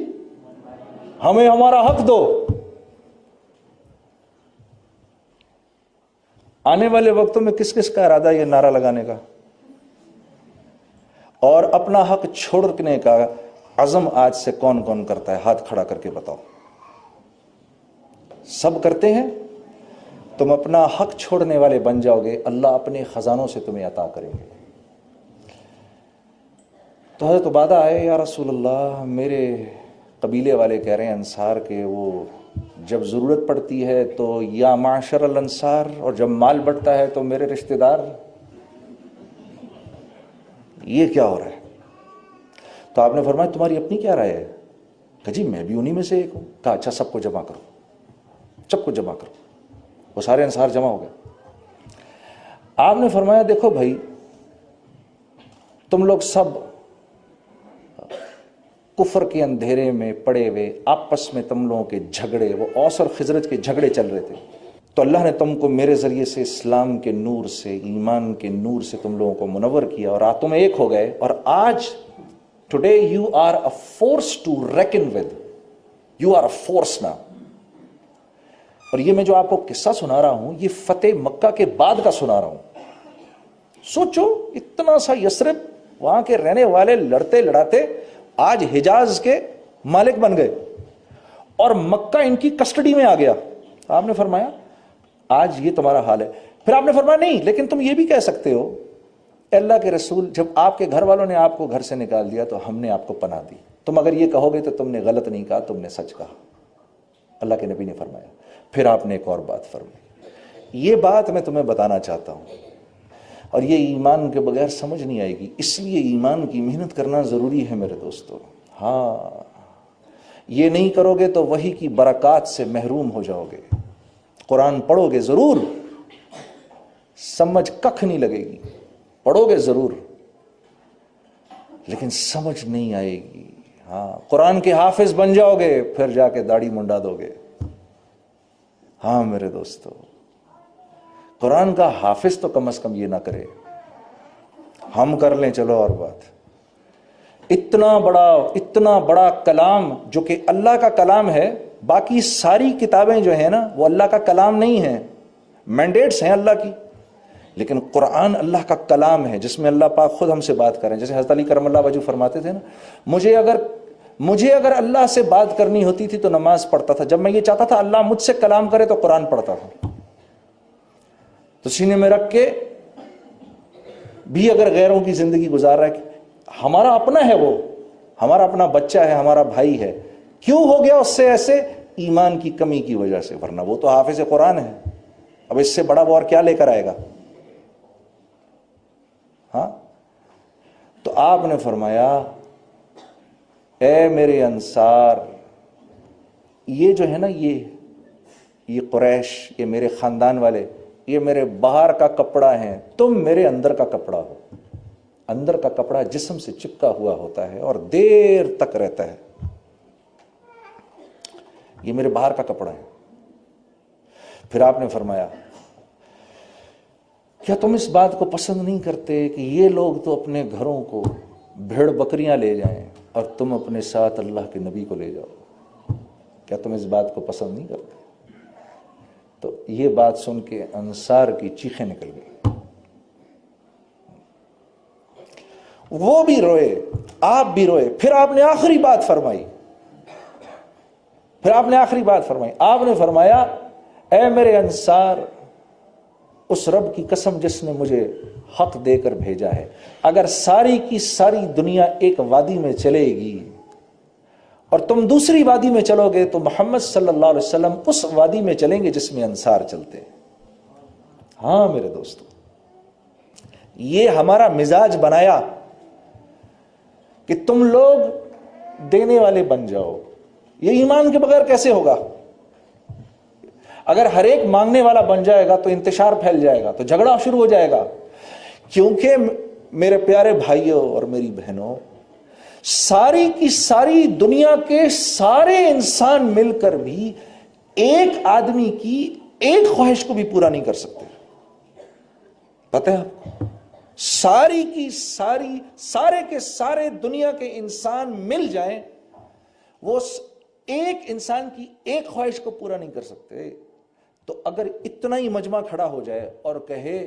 ہمیں ہمارا حق دو. آنے والے وقتوں میں کس کس کا ارادہ یہ نعرہ لگانے کا اور اپنا حق چھوڑنے کا عزم آج سے کون کون کرتا ہے؟ ہاتھ کھڑا کر کے بتاؤ. سب کرتے ہیں. تم اپنا حق چھوڑنے والے بن جاؤ گے، اللہ اپنے خزانوں سے تمہیں عطا کریں گے. تو حضرت عبادہ آئے، یا رسول اللہ میرے قبیلے والے کہہ رہے ہیں انصار کے، وہ جب ضرورت پڑتی ہے تو یا معاشر الانصار، اور جب مال بڑھتا ہے تو میرے رشتہ دار. یہ کیا ہو رہا ہے؟ تو آپ نے فرمایا تمہاری اپنی کیا رائے ہے؟ کہ جی میں بھی انہی میں سے ایک ہوں. کہا اچھا سب کو جمع کرو، سب کو جمع کرو. وہ سارے انصار جمع ہو گئے. آپ نے فرمایا دیکھو بھائی، تم لوگ سب کفر کے اندھیرے میں پڑے ہوئے، آپس میں تم لوگوں کے جھگڑے، وہ اوس اور خزرج کے جھگڑے چل رہے تھے، تو اللہ نے تم کو میرے ذریعے سے اسلام کے نور سے، ایمان کے نور سے تم لوگوں کو منور کیا، اور تم ایک ہو گئے. اور آج today you are a force to reckon with. You are a force نا. اور یہ میں جو آپ کو قصہ سنا رہا ہوں، یہ فتح مکہ کے بعد کا سنا رہا ہوں. سوچو اتنا سا یثرب، وہاں کے رہنے والے لڑتے لڑاتے آج حجاز کے مالک بن گئے، اور مکہ ان کی کسٹڈی میں آ گیا. آپ نے فرمایا آج یہ تمہارا حال ہے. پھر آپ نے فرمایا نہیں، لیکن تم یہ بھی کہہ سکتے ہو اللہ کے رسول، جب آپ کے گھر والوں نے آپ کو گھر سے نکال دیا تو ہم نے آپ کو پناہ دی. تم اگر یہ کہو گے تو تم نے غلط نہیں کہا، تم نے سچ کہا. اللہ کے نبی نے فرمایا. پھر آپ نے ایک اور بات فرمائی. یہ بات میں تمہیں بتانا چاہتا ہوں، اور یہ ایمان کے بغیر سمجھ نہیں آئے گی، اس لیے ایمان کی محنت کرنا ضروری ہے میرے دوستو. ہاں، یہ نہیں کرو گے تو وحی کی برکات سے محروم ہو جاؤ گے. قرآن پڑھو گے ضرور، سمجھ ککھ نہیں لگے گی. پڑھو گے ضرور لیکن سمجھ نہیں آئے گی. ہاں، قرآن کے حافظ بن جاؤ گے، پھر جا کے داڑھی منڈا دو گے. ہاں میرے دوستو، قرآن کا حافظ تو کم از کم یہ نہ کرے. ہم کر لیں چلو اور بات. اتنا بڑا کلام جو کہ اللہ کا کلام ہے، باقی ساری کتابیں جو ہیں نا وہ اللہ کا کلام نہیں ہیں، مینڈیٹس ہیں اللہ کی، لیکن قرآن اللہ کا کلام ہے جس میں اللہ پاک خود ہم سے بات کریں. جیسے حضرت علی کرم اللہ وجہ فرماتے تھے نا، مجھے اگر اللہ سے بات کرنی ہوتی تھی تو نماز پڑھتا تھا، جب میں یہ چاہتا تھا اللہ مجھ سے کلام کرے تو قرآن پڑھتا تھا. تو سینے میں رکھ کے بھی اگر غیروں کی زندگی گزار رہا ہے، ہمارا اپنا ہے، وہ ہمارا اپنا بچہ ہے، ہمارا بھائی ہے، کیوں ہو گیا اس سے ایسے؟ ایمان کی کمی کی وجہ سے، ورنہ وہ تو حافظ قرآن ہے. اب اس سے بڑا وہ اور کیا لے کر آئے گا؟ ہاں. تو آپ نے فرمایا اے میرے انصار، یہ جو ہے نا یہ قریش، یہ میرے خاندان والے، یہ میرے باہر کا کپڑا ہیں، تم میرے اندر کا کپڑا ہو. اندر کا کپڑا جسم سے چپکا ہوا ہوتا ہے اور دیر تک رہتا ہے. یہ میرے باہر کا کپڑا ہے. پھر آپ نے فرمایا کیا تم اس بات کو پسند نہیں کرتے کہ یہ لوگ تو اپنے گھروں کو بھیڑ بکریاں لے جائیں اور تم اپنے ساتھ اللہ کے نبی کو لے جاؤ؟ کیا تم اس بات کو پسند نہیں کرتے؟ تو یہ بات سن کے انصار کی چیخیں نکل گئی. وہ بھی روئے، آپ بھی روئے. پھر آپ نے آخری بات فرمائی. آپ نے فرمایا اے میرے انصار، اس رب کی قسم جس نے مجھے حق دے کر بھیجا ہے، اگر ساری کی ساری دنیا ایک وادی میں چلے گی اور تم دوسری وادی میں چلو گے تو محمد صلی اللہ علیہ وسلم اس وادی میں چلیں گے جس میں انصار چلتے ہیں. ہاں میرے دوستو، یہ ہمارا مزاج بنایا کہ تم لوگ دینے والے بن جاؤ. یہ ایمان کے بغیر کیسے ہوگا؟ اگر ہر ایک مانگنے والا بن جائے گا تو انتشار پھیل جائے گا، تو جھگڑا شروع ہو جائے گا. کیونکہ میرے پیارے بھائیوں اور میری بہنوں، ساری کی ساری دنیا کے سارے انسان مل کر بھی ایک آدمی کی ایک خواہش کو بھی پورا نہیں کر سکتے. پتہ ہے آپ کو؟ ساری کی ساری، سارے کے سارے دنیا کے انسان مل جائیں، وہ ایک انسان کی ایک خواہش کو پورا نہیں کر سکتے. تو اگر اتنا ہی مجمع کھڑا ہو جائے اور کہے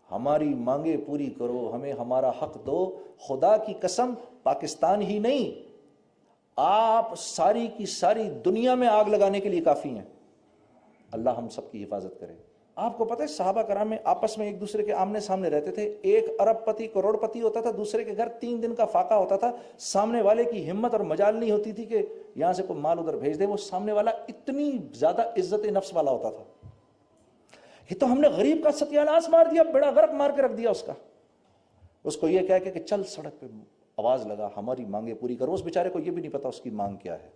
ہماری مانگیں پوری کرو، ہمیں ہمارا حق دو، خدا کی قسم پاکستان ہی نہیں، آپ ساری کی ساری دنیا میں آگ لگانے کے لیے کافی ہیں. اللہ ہم سب کی حفاظت کرے. آپ کو پتہ ہے صحابہ کرام میں آپس میں ایک دوسرے کے آمنے سامنے رہتے تھے. ایک ارب پتی کروڑ پتی ہوتا تھا، دوسرے کے گھر 3 دن کا فاقہ ہوتا تھا. سامنے والے کی ہمت اور مجال نہیں ہوتی تھی کہ یہاں سے کوئی مال ادھر بھیج دے. وہ سامنے والا اتنی زیادہ عزت نفس والا ہوتا تھا. یہ تو ہم نے غریب کا ستیہ ناش مار دیا، بڑا غرق مار کے رکھ دیا اس کا. اس کو یہ کہہ کہ چل سڑک پہ آواز لگا ہماری مانگیں پوری کرو. اس بیچارے کو یہ بھی نہیں پتا اس کی مانگ کیا ہے.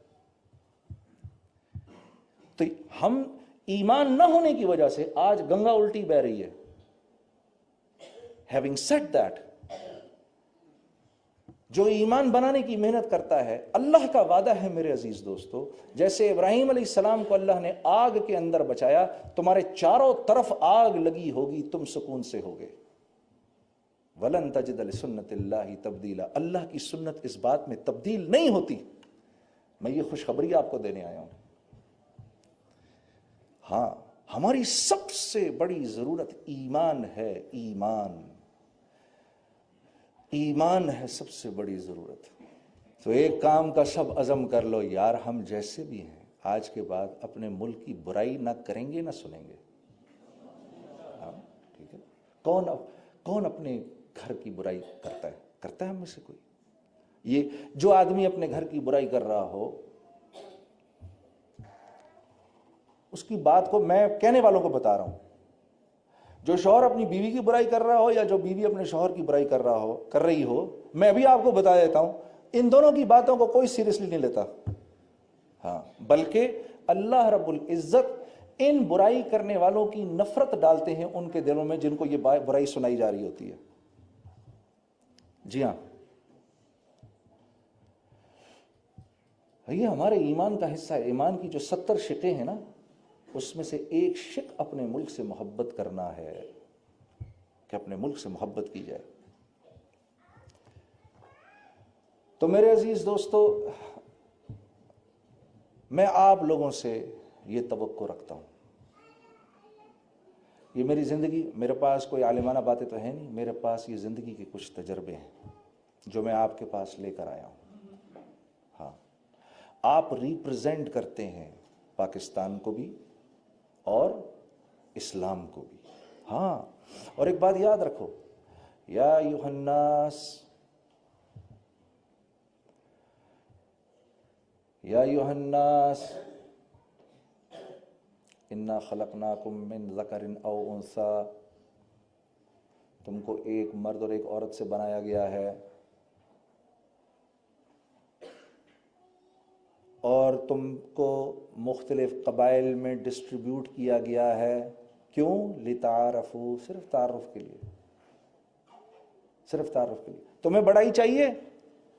تو ہم ایمان نہ ہونے کی وجہ سے آج گنگا الٹی بہ رہی ہے. Having said that, جو ایمان بنانے کی محنت کرتا ہے، اللہ کا وعدہ ہے میرے عزیز دوستو، جیسے ابراہیم علیہ السلام کو اللہ نے آگ کے اندر بچایا، تمہارے چاروں طرف آگ لگی ہوگی، تم سکون سے ہوگے. وَلَن تَجِدَ لِسُنَّتِ اللَّهِ تَبْدِيلًا. اللہ کی سنت اس بات میں تبدیل نہیں ہوتی. میں یہ خوشخبری آپ کو دینے آیا ہوں. ہاں، ہماری سب سے بڑی ضرورت ایمان ہے. ایمان ہے سب سے بڑی ضرورت. تو ایک کام کا سب عزم کر لو یار، ہم جیسے بھی ہیں آج کے بعد اپنے ملک کی برائی نہ کریں گے نہ سنیں گے. ہاں ٹھیک ہے. کون اپنے گھر کی برائی کرتا ہے ہم میں سے کوئی؟ یہ جو آدمی اپنے گھر کی برائی کر رہا ہو، اس کی بات کو میں کہنے والوں کو بتا رہا ہوں. جو شوہر اپنی بیوی کی برائی کر رہا ہو یا جو بیوی اپنے شوہر کی برائی کر رہی ہو، میں بھی آپ کو بتا دیتا ہوں، ان دونوں کی باتوں کو کوئی سیریسلی نہیں لیتا. ہاں، بلکہ اللہ رب العزت ان برائی کرنے والوں کی نفرت ڈالتے ہیں ان کے دلوں میں جن کو یہ برائی سنائی جا رہی ہوتی ہے. جی ہاں، یہ ہمارے ایمان کا حصہ ہے. ایمان کی جو 70 شقیں ہیں نا، اس میں سے ایک شق اپنے ملک سے محبت کرنا ہے، کہ اپنے ملک سے محبت کی جائے. تو میرے عزیز دوستو، میں آپ لوگوں سے یہ توقع رکھتا ہوں. یہ میری زندگی، میرے پاس کوئی عالمانہ باتیں تو ہیں نہیں، میرے پاس یہ زندگی کے کچھ تجربے ہیں جو میں آپ کے پاس لے کر آیا ہوں. ہاں، آپ ریپرزینٹ کرتے ہیں پاکستان کو بھی اور اسلام کو بھی. ہاں، اور ایک بات یاد رکھو، یا ایھا الناس، یا ایھا الناس انا خلقناکم من ذکر او انثی، تم کو ایک مرد اور ایک عورت سے بنایا گیا ہے، اور تم کو مختلف قبائل میں ڈسٹریبیوٹ کیا گیا ہے. کیوں؟ لتعارفوا، صرف تعارف کے لیے، صرف تعارف کے لیے. تمہیں بڑائی چاہیے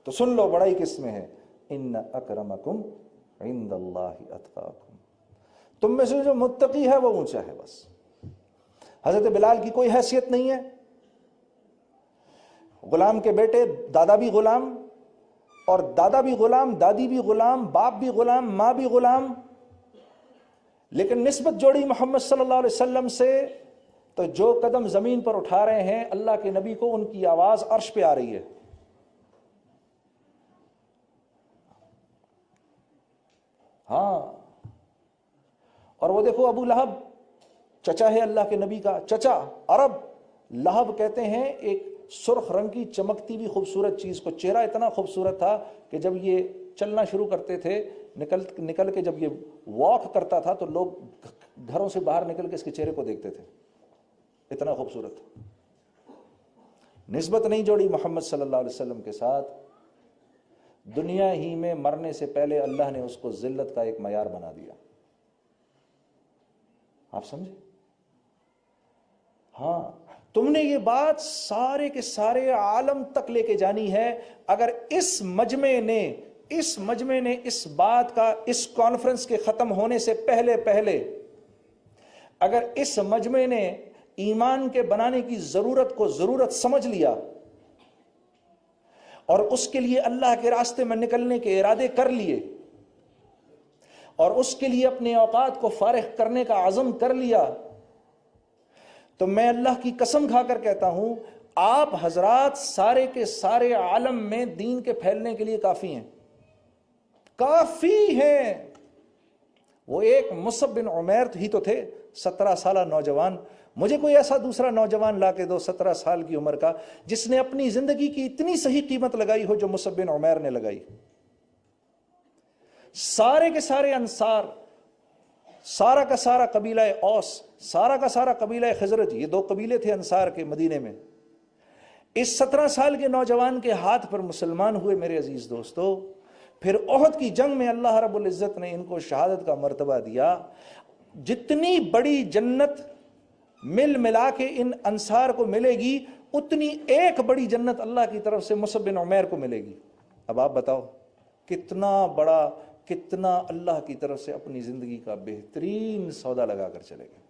تو سن لو بڑائی کس میں ہے، ان اکرمکم عند اللہ اتقاکم. تم میں سے جو متقی ہے وہ اونچا ہے. بس حضرت بلال کی کوئی حیثیت نہیں ہے، غلام کے بیٹے، دادا بھی غلام، اور دادا بھی غلام، دادی بھی غلام، باپ بھی غلام، ماں بھی غلام، لیکن نسبت جوڑی محمد صلی اللہ علیہ وسلم سے تو جو قدم زمین پر اٹھا رہے ہیں اللہ کے نبی کو، ان کی آواز عرش پہ آ رہی ہے. ہاں، اور وہ دیکھو ابو لہب، چچا ہے اللہ کے نبی کا، چچا. عرب لہب کہتے ہیں ایک سرخ رنگ کی چمکتی بھی خوبصورت چیز کو. چہرہ اتنا خوبصورت تھا کہ جب یہ چلنا شروع کرتے تھے، نکل کے جب یہ واک کرتا تھا تو لوگ گھروں سے باہر نکل کے اس کے چہرے کو دیکھتے تھے، اتنا خوبصورت. نسبت نہیں جوڑی محمد صلی اللہ علیہ وسلم کے ساتھ، دنیا ہی میں مرنے سے پہلے اللہ نے اس کو ذلت کا ایک معیار بنا دیا. آپ سمجھے؟ ہاں، تم نے یہ بات سارے کے سارے عالم تک لے کے جانی ہے. اگر اس مجمع نے اس بات کا، اس کانفرنس کے ختم ہونے سے پہلے اگر اس مجمع نے ایمان کے بنانے کی ضرورت سمجھ لیا اور اس کے لیے اللہ کے راستے میں نکلنے کے ارادے کر لیے اور اس کے لیے اپنے اوقات کو فارغ کرنے کا عزم کر لیا، تو میں اللہ کی قسم کھا کر کہتا ہوں آپ حضرات سارے کے سارے عالم میں دین کے پھیلنے کے لیے کافی ہیں، کافی ہیں. وہ ایک مصعب بن عمیر ہی تو تھے، 17 سالہ نوجوان. مجھے کوئی ایسا دوسرا نوجوان لا کے دو 17 سال کی عمر کا جس نے اپنی زندگی کی اتنی صحیح قیمت لگائی ہو جو مصعب بن عمیر نے لگائی. سارے کے سارے انصار، سارا کا سارا قبیلہ اوس، سارا کا سارا قبیلہ خزرج، یہ 2 قبیلے تھے انصار کے مدینے میں. اس 17 سال کے نوجوان کے ہاتھ پر مسلمان ہوئے میرے عزیز دوستو. پھر احد کی جنگ میں اللہ رب العزت نے ان کو شہادت کا مرتبہ دیا. جتنی بڑی جنت ملا کے ان انصار کو ملے گی، اتنی ایک بڑی جنت اللہ کی طرف سے مصعب بن عمیر کو ملے گی. اب آپ بتاؤ کتنا اللہ کی طرف سے اپنی زندگی کا بہترین سودا لگا کر چلے گئے.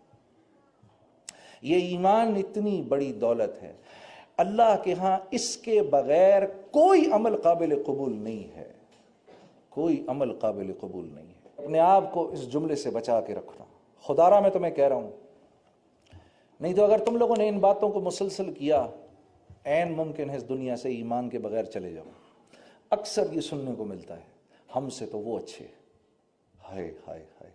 یہ ایمان اتنی بڑی دولت ہے، اللہ کے ہاں اس کے بغیر کوئی عمل قابل قبول نہیں ہے، کوئی عمل قابل قبول نہیں ہے. اپنے آپ کو اس جملے سے بچا کے رکھنا. خدارا میں تمہیں کہہ رہا ہوں، نہیں تو اگر تم لوگوں نے ان باتوں کو مسلسل کیا، عین ممکن ہے اس دنیا سے ایمان کے بغیر چلے جاؤ. اکثر یہ سننے کو ملتا ہے، ہم سے تو وہ اچھے، ہائے ہائے ہائے،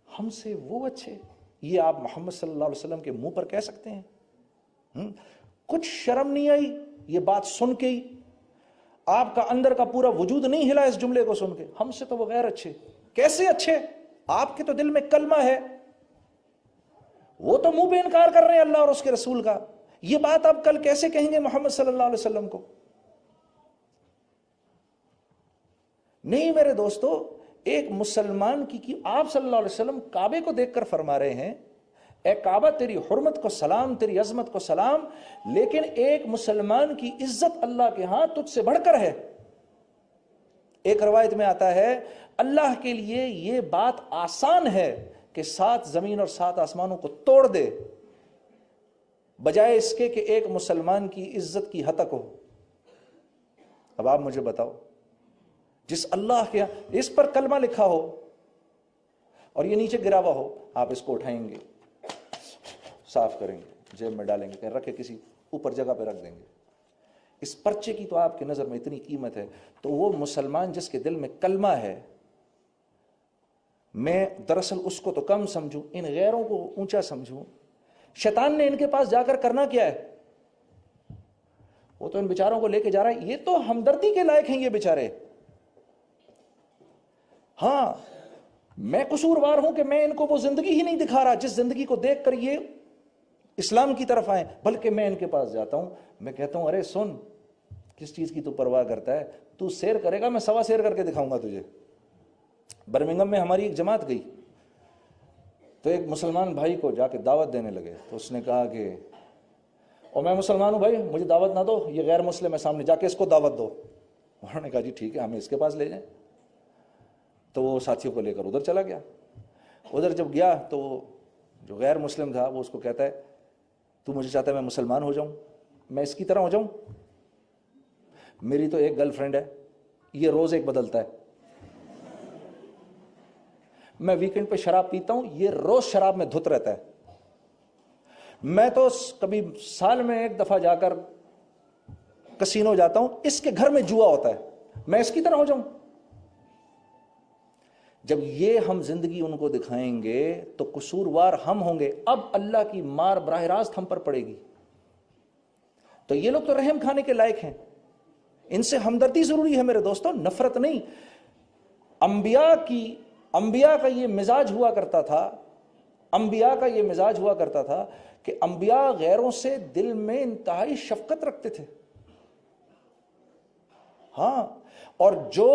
ہم سے وہ اچھے. یہ آپ محمد صلی اللہ علیہ وسلم کے منہ پر کہہ سکتے ہیں؟ کچھ شرم نہیں آئی یہ بات سن کے ہی؟ آپ کا اندر کا پورا وجود نہیں ہلا اس جملے کو سن کے؟ ہم سے تو وہ غیر اچھے. کیسے اچھے؟ آپ کے تو دل میں کلمہ ہے، وہ تو منہ پہ انکار کر رہے ہیں اللہ اور اس کے رسول کا. یہ بات آپ کل کیسے کہیں گے محمد صلی اللہ علیہ وسلم کو؟ نہیں میرے دوستو، ایک مسلمان کی آپ صلی اللہ علیہ وسلم کعبے کو دیکھ کر فرما رہے ہیں اے کعبہ تیری حرمت کو سلام، تیری عظمت کو سلام، لیکن ایک مسلمان کی عزت اللہ کے ہاں تجھ سے بڑھ کر ہے. ایک روایت میں آتا ہے اللہ کے لیے یہ بات آسان ہے کہ 7 زمین اور 7 آسمانوں کو توڑ دے، بجائے اس کے کہ ایک مسلمان کی عزت کی ہتک ہو. اب آپ مجھے بتاؤ، جس اللہ کے اس پر کلمہ لکھا ہو اور یہ نیچے گرا ہوا ہو، آپ اس کو اٹھائیں گے، صاف کریں گے، جیب میں ڈالیں گے، کہیں رکھے کسی اوپر جگہ پہ رکھ دیں گے. اس پرچے کی تو آپ کی نظر میں اتنی قیمت ہے. تو وہ مسلمان جس کے دل میں کلمہ ہے، میں دراصل اس کو تو کم سمجھوں، ان غیروں کو اونچا سمجھوں. شیطان نے ان کے پاس جا کر کرنا کیا ہے؟ وہ تو ان بیچاروں کو لے کے جا رہا ہے. یہ تو ہمدردی کے لائق ہیں یہ بیچارے. ہاں میں قصوروار ہوں کہ میں ان کو وہ زندگی ہی نہیں دکھا رہا جس زندگی کو دیکھ کر یہ اسلام کی طرف آئیں، بلکہ میں ان کے پاس جاتا ہوں، میں کہتا ہوں ارے سن، کس چیز کی تو پرواہ کرتا ہے؟ تو سیر کرے گا، میں 1.25 سیر کر کے دکھاؤں گا تجھے. برمنگم میں ہماری ایک جماعت گئی تو ایک مسلمان بھائی کو جا کے دعوت دینے لگے. تو اس نے کہا کہ اور میں مسلمان ہوں بھائی، مجھے دعوت نہ دو، یہ غیر مسلم ہے، سامنے جا کے اس کو دعوت دو. انہوں نے کہا جی ٹھیک ہے، ہمیں اس کے پاس لے جائیں. تو وہ ساتھیوں کو لے کر ادھر چلا گیا. ادھر جب گیا تو وہ جو غیر مسلم تھا وہ اس کو کہتا ہے تو مجھے چاہتا ہے میں مسلمان ہو جاؤں، میں اس کی طرح ہو جاؤں؟ میری تو ایک گرل فرینڈ ہے، یہ روز ایک بدلتا ہے. میں ویکنڈ پہ شراب پیتا ہوں، یہ روز شراب میں دھت رہتا ہے. میں تو کبھی سال میں 1 دفعہ جا کر کسینو جاتا ہوں، اس کے گھر میں جوا ہوتا ہے، میں اس کی طرح ہو جاؤں؟ جب یہ ہم زندگی ان کو دکھائیں گے تو قصوروار ہم ہوں گے. اب اللہ کی مار براہ راست ہم پر پڑے گی. تو یہ لوگ تو رحم کھانے کے لائق ہیں. ان سے ہمدردی ضروری ہے میرے دوستوں، نفرت نہیں. انبیاء کا یہ مزاج ہوا کرتا تھا، انبیاء کا یہ مزاج ہوا کرتا تھا کہ انبیاء غیروں سے دل میں انتہائی شفقت رکھتے تھے. ہاں، اور جو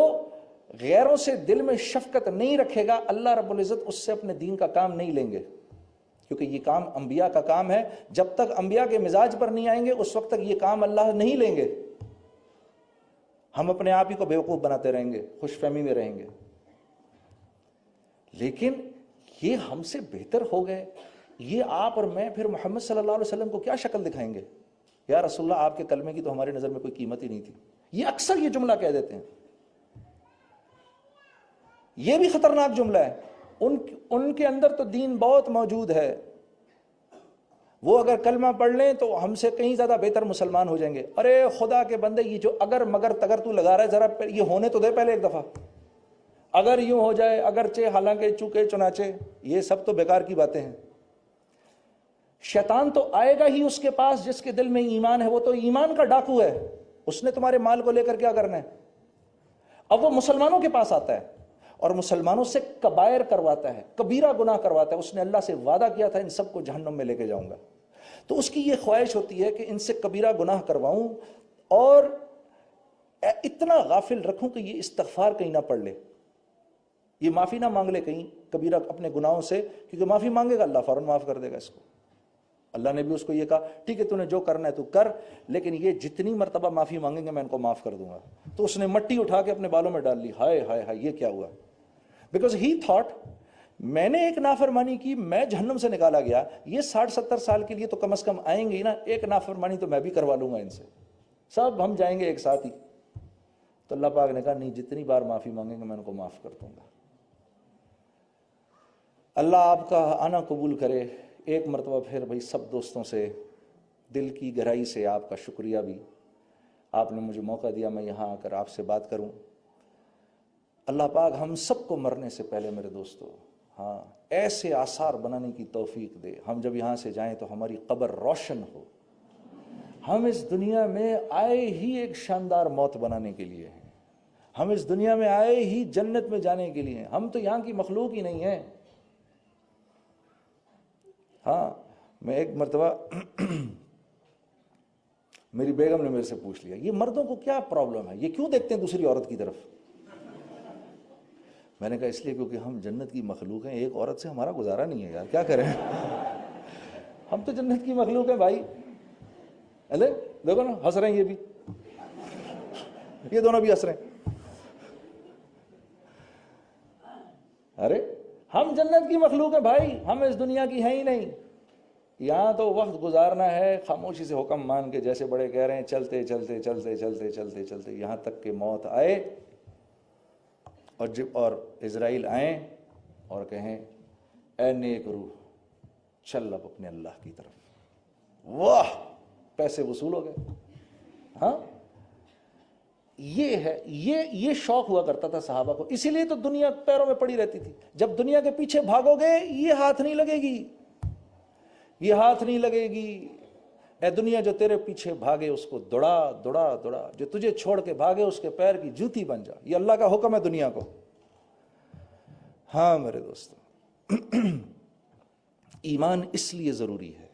غیروں سے دل میں شفقت نہیں رکھے گا اللہ رب العزت اس سے اپنے دین کا کام نہیں لیں گے، کیونکہ یہ کام انبیاء کا کام ہے. جب تک انبیاء کے مزاج پر نہیں آئیں گے اس وقت تک یہ کام اللہ نہیں لیں گے. ہم اپنے آپ ہی کو بیوقوف بناتے رہیں گے، خوش فہمی میں رہیں گے. لیکن یہ ہم سے بہتر ہو گئے، یہ آپ اور میں پھر محمد صلی اللہ علیہ وسلم کو کیا شکل دکھائیں گے؟ یا رسول اللہ آپ کے کلمے کی تو ہماری نظر میں کوئی قیمت ہی نہیں تھی. یہ اکثر یہ جملہ کہہ دیتے ہیں. یہ بھی خطرناک جملہ ہے. ان کے اندر تو دین بہت موجود ہے، وہ اگر کلمہ پڑھ لیں تو ہم سے کہیں زیادہ بہتر مسلمان ہو جائیں گے. ارے خدا کے بندے، یہ جو اگر مگر تگر تو لگا رہا ہے، ذرا یہ ہونے تو دے پہلے ایک دفعہ. اگر یوں ہو جائے، اگرچہ، حالانکہ، چونکہ، چنانچہ، یہ سب تو بیکار کی باتیں ہیں. شیطان تو آئے گا ہی اس کے پاس جس کے دل میں ایمان ہے، وہ تو ایمان کا ڈاکو ہے. اس نے تمہارے مال کو لے کر کیا کرنا ہے؟ اب وہ مسلمانوں کے پاس آتا ہے اور مسلمانوں سے کبائر کرواتا ہے، کبیرہ گناہ کرواتا ہے. اس نے اللہ سے وعدہ کیا تھا ان سب کو جہنم میں لے کے جاؤں گا. تو اس کی یہ خواہش ہوتی ہے کہ ان سے کبیرہ گناہ کرواؤں اور اتنا غافل رکھوں کہ یہ استغفار کہیں نہ پڑھ لے، یہ معافی نہ مانگ لے کہیں کبیرہ اپنے گناہوں سے، کیونکہ معافی مانگے گا اللہ فوراً معاف کر دے گا اس کو. اللہ نے بھی اس کو یہ کہا ٹھیک ہے تو نے جو کرنا ہے تو کر، لیکن یہ جتنی مرتبہ معافی مانگیں گے میں ان کو معاف کر دوں گا. تو اس نے مٹی اٹھا کے اپنے بالوں میں ڈال لی. ہائے ہائے ہائے، یہ کیا ہوا؟ بیکاز ہی تھاٹ میں نے ایک نافرمانی کی، میں جہنم سے نکالا گیا، یہ 60-70 سال کے لیے تو کم از کم آئیں گے ہی نا، ایک نافرمانی تو میں بھی کروا لوں گا ان سے، سب ہم جائیں گے ایک ساتھ ہی. تو اللہ پاک نے کہا نہیں، جتنی بار معافی مانگیں گے میں ان کو معاف کر دوں گا. اللہ آپ کا آنا قبول کرے. ایک مرتبہ پھر بھائی سب دوستوں سے دل کی گہرائی سے آپ کا شکریہ بھی، آپ نے مجھے موقع دیا میں یہاں آ کر آپ سے بات کروں. اللہ پاک ہم سب کو مرنے سے پہلے میرے دوستو ایسے آثار بنانے کی توفیق دے، ہم جب یہاں سے جائیں تو ہماری قبر روشن ہو. ہم اس دنیا میں آئے ہی ایک شاندار موت بنانے کے لیے ہیں، ہم اس دنیا میں آئے ہی جنت میں جانے کے لیے ہیں. ہم تو یہاں کی مخلوق ہی نہیں ہیں. میں ایک مرتبہ میری بیگم نے میرے سے پوچھ لیا یہ مردوں کو کیا پرابلم ہے، یہ کیوں دیکھتے ہیں دوسری عورت کی طرف؟ میں نے کہا اس لیے کیونکہ ہم جنت کی مخلوق ہیں، ایک عورت سے ہمارا گزارا نہیں ہے یار، کیا کریں ہم تو جنت کی مخلوق ہیں بھائی. ارے دیکھو نا ہنس رہے ہیں، یہ بھی، یہ دونوں بھی ہنس رہے ہیں. ارے ہم جنت کی مخلوق ہیں بھائی، ہم اس دنیا کی ہیں ہی نہیں. یہاں تو وقت گزارنا ہے خاموشی سے حکم مان کے، جیسے بڑے کہہ رہے ہیں چلتے چلتے چلتے چلتے چلتے چلتے یہاں تک کہ موت آئے اور اسرائیل آئیں اور کہیں اے نیک روح چل اب اپنے اللہ کی طرف. واہ، پیسے وصول ہو گئے. یہ ہے، یہ شوق ہوا کرتا تھا صحابہ کو. اسی لیے تو دنیا پیروں میں پڑی رہتی تھی. جب دنیا کے پیچھے بھاگو گے یہ ہاتھ نہیں لگے گی، یہ ہاتھ نہیں لگے گی. اے دنیا جو تیرے پیچھے بھاگے اس کو دوڑا دوڑا دوڑا، جو تجھے چھوڑ کے بھاگے اس کے پیر کی جوتی بن جا. یہ اللہ کا حکم ہے دنیا کو. میرے دوستو ایمان اس لیے ضروری ہے،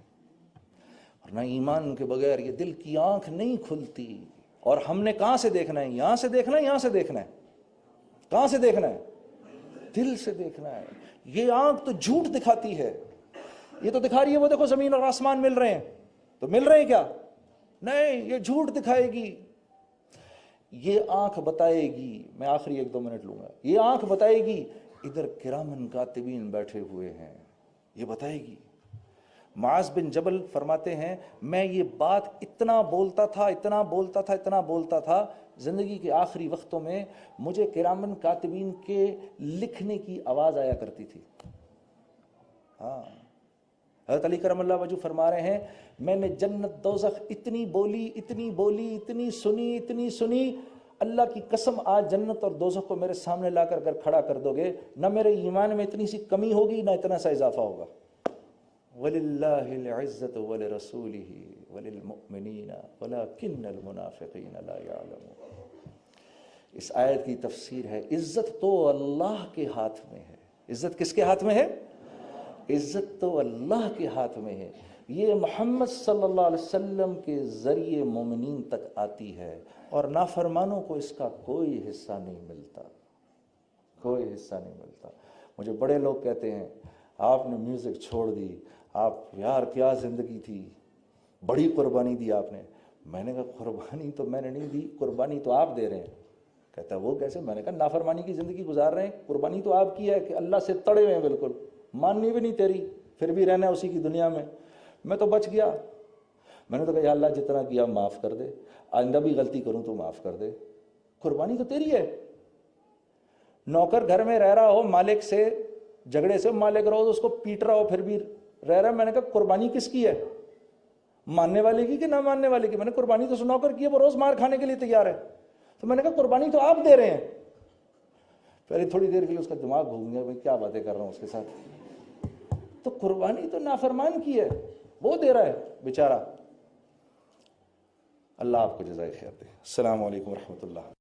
ورنہ ایمان کے بغیر یہ دل کی آنکھ نہیں کھلتی. اور ہم نے کہاں سے دیکھنا ہے؟ یہاں سے دیکھنا ہے، یہاں سے دیکھنا ہے. کہاں سے دیکھنا ہے؟ دل سے دیکھنا ہے. یہ آنکھ تو جھوٹ دکھاتی ہے، یہ تو دکھا رہی ہے وہ دیکھو زمین اور آسمان مل رہے ہیں، تو مل رہے ہیں کیا؟ نہیں، یہ جھوٹ دکھائے گی. یہ آنکھ بتائے گی، میں آخری 1-2 منٹ لوں گا، یہ آنکھ بتائے گی ادھر کرامن کاتبین بیٹھے ہوئے ہیں، یہ بتائے گی. معاذ بن جبل فرماتے ہیں میں یہ بات اتنا بولتا تھا زندگی کے آخری وقتوں میں مجھے کرامن کاتبین کے لکھنے کی آواز آیا کرتی تھی. حضرت علی کرم اللہ وجہ فرما رہے ہیں میں نے جنت دوزخ اتنی بولی اتنی سنی، اللہ کی قسم آج جنت اور دوزخ کو میرے سامنے لا کر کھڑا کر دو گے، نہ میرے ایمان میں اتنی سی کمی ہوگی نہ اتنا سا اضافہ ہوگا. وَلِلَّهِ الْعِزَّةُ وَلِرَسُولِهِ وللمؤمنین ولکن المنافقین لا یعلمون۔ اس آیت کی تفسیر ہے عزت تو اللہ کے ہاتھ میں ہے۔ عزت کس کے ہاتھ میں ہے؟ عزت تو اللہ کے ہاتھ میں ہے۔ یہ محمد صلی اللہ علیہ وسلم کے ذریعے مومنین تک آتی ہے، اور نافرمانوں کو اس کا کوئی حصہ نہیں ملتا، کوئی حصہ نہیں ملتا۔ مجھے بڑے لوگ کہتے ہیں آپ نے میوزک چھوڑ دی، آپ یار کیا زندگی تھی، بڑی قربانی دی آپ نے۔ میں نے کہا قربانی تو میں نے نہیں دی، قربانی تو آپ دے رہے ہیں۔ کہتا ہے وہ کیسے؟ میں نے کہا نافرمانی کی زندگی گزار رہے ہیں، قربانی تو آپ کی ہے کہ اللہ سے تڑے ہوئے ہیں بالکل، ماننی بھی نہیں تیری، پھر بھی رہنا ہے اسی کی دنیا میں۔ میں تو بچ گیا، میں نے تو کہا یا اللہ جتنا کیا معاف کر دے، آئندہ بھی غلطی کروں تو معاف کر دے، قربانی تو تیری ہے۔ نوکر گھر میں رہ رہا ہو، مالک سے جھگڑے سے مالک رہو تو اس کو پیٹ رہا ہو، پھر بھی رہ رہا ہے۔ میں نے کہا قربانی کس کی ہے؟ ماننے والے کی کہ نہ ماننے والے کی؟ میں نے قربانی تو نوکر کی ہے، وہ روز مار کھانے کے لیے تیار ہے۔ تو میں نے کہا قربانی تو آپ دے رہے ہیں۔ پہلے تھوڑی دیر کے لیے اس کا دماغ گھوم گیا، بھائی کیا باتیں کر رہا ہوں اس کے ساتھ۔ تو قربانی تو نافرمان کی ہے، وہ دے رہا ہے بیچارہ۔ اللہ آپ کو جزائے خیر دے۔ السلام علیکم ورحمۃ اللہ۔